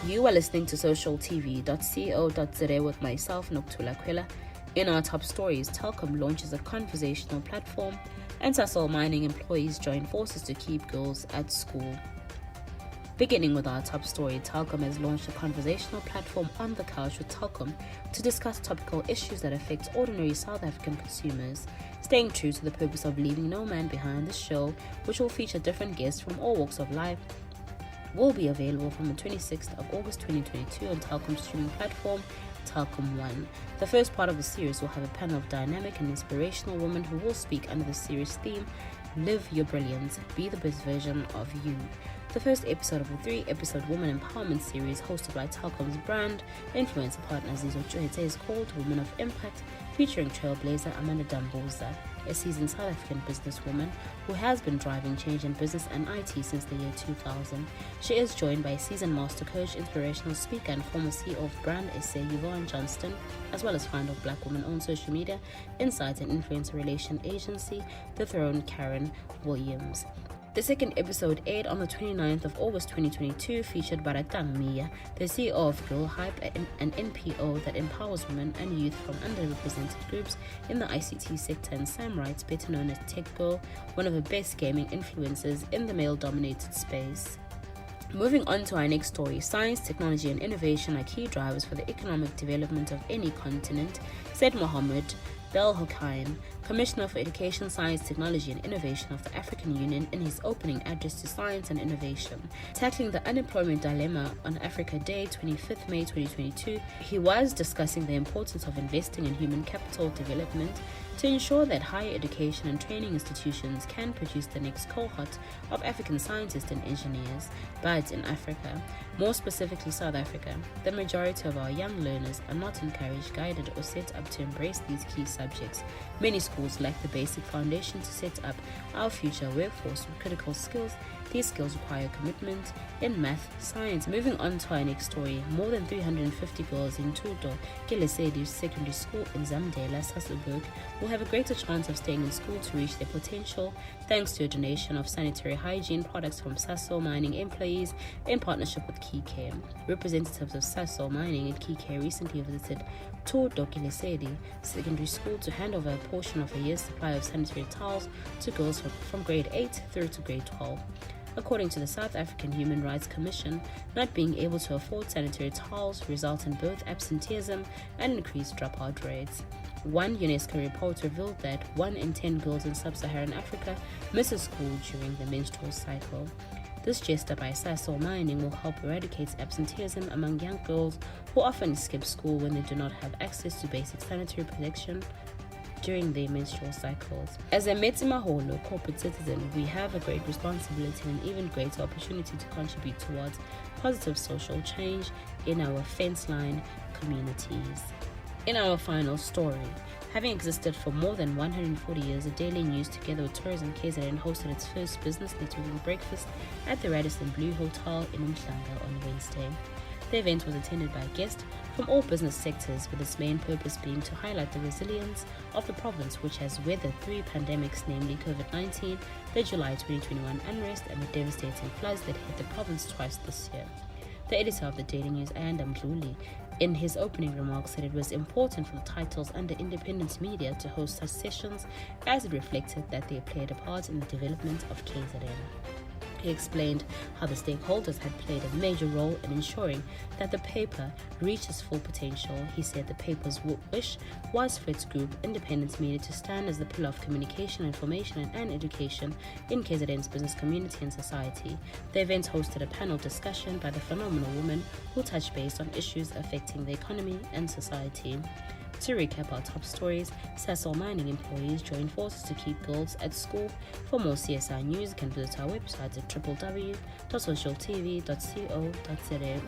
You are listening to socialtv.co.za with myself, Nokuthula Khwela. In our top stories, Telkom launches a conversational platform and Sasol Mining employees join forces to keep girls at school. Beginning with our top story, Telkom has launched a conversational platform On the Couch with Telkom to discuss topical issues that affect ordinary South African consumers. Staying true to the purpose of leaving no man behind, this show, which will feature different guests from all walks of life, will be available from the 26th of August 2022 on Telkom's streaming platform, Telkom One. The first part of the series will have a panel of dynamic and inspirational women who will speak under the series theme, Live Your Brilliance, Be the Best Version of You. The first episode of a 3-episode Woman Empowerment series hosted by Telkom's brand influencer partner Zizo Chuhete is called Women of Impact, featuring trailblazer Amanda Dambuza, a seasoned South African businesswoman who has been driving change in business and IT since the year 2000. She is joined by seasoned master coach, inspirational speaker and former CEO of Brand SA Yvonne Johnston, as well as founder of Black woman-owned social media insights and influencer relation agency The Throne, Karen Williams. The second episode aired on the 29th of August 2022 featured Baratang Mia, the CEO of Girl Hype, an NPO that empowers women and youth from underrepresented groups in the ICT sector, and Sam Wright, better known as Tech Girl, one of the best gaming influencers in the male-dominated space. Moving on to our next story, science, technology and innovation are key drivers for the economic development of any continent, said Mohammed Belhokain, Commissioner for Education, Science, Technology and Innovation of the African Union, in his opening address to science and innovation. Tackling the unemployment dilemma on Africa Day, 25th May 2022, he was discussing the importance of investing in human capital development to ensure that higher education and training institutions can produce the next cohort of African scientists and engineers. But in Africa, more specifically South Africa, the majority of our young learners are not encouraged, guided or set up to embrace these key subjects. Many schools lack the basic foundation to set up our future workforce with critical skills. These skills require commitment in math, science. Moving on to our next story, more than 350 girls in Tudo Kelesedi Secondary School in Zamdela, Sasolburg, will have a greater chance of staying in school to reach their potential thanks to a donation of sanitary hygiene products from Sasol Mining employees in partnership with Keycare. Representatives of Sasol Mining and Keycare recently visited Tudo Kelesedi Secondary School to hand over a portion of a year's supply of sanitary towels to girls from grade 8 through to grade 12. According to the South African Human Rights Commission, not being able to afford sanitary towels results in both absenteeism and increased dropout rates. One UNESCO report revealed that 1 in 10 girls in sub-Saharan Africa misses school during the menstrual cycle. This gesture by Sasol Mining will help eradicate absenteeism among young girls who often skip school when they do not have access to basic sanitary protection during their menstrual cycles. As a Metsimaholo corporate citizen, we have a great responsibility and an even greater opportunity to contribute towards positive social change in our fence line communities. In our final story, having existed for more than 140 years, the Daily News together with Tourism KZN hosted its first business networking breakfast at the Radisson Blue Hotel in Umhlanga on Wednesday. The event was attended by guests from all business sectors, with its main purpose being to highlight the resilience of the province, which has weathered 3 pandemics, namely COVID-19, the July 2021 unrest, and the devastating floods that hit the province twice this year. The editor of the Daily News, Ayanda Mdluli, in his opening remarks said it was important for the titles under independent media to host such sessions, as it reflected that they played a part in the development of KZN. He explained how the stakeholders had played a major role in ensuring that the paper reached its full potential. He said the paper's wish was for its group, independent media, to stand as the pillar of communication, information and education in KZN's business community and society. The event hosted a panel discussion by the phenomenal women who touched base on issues affecting the economy and society. To recap our top stories, Sasol Mining employees join forces to keep girls at school. For more CSI news, you can visit our website at www.socialtv.co.za.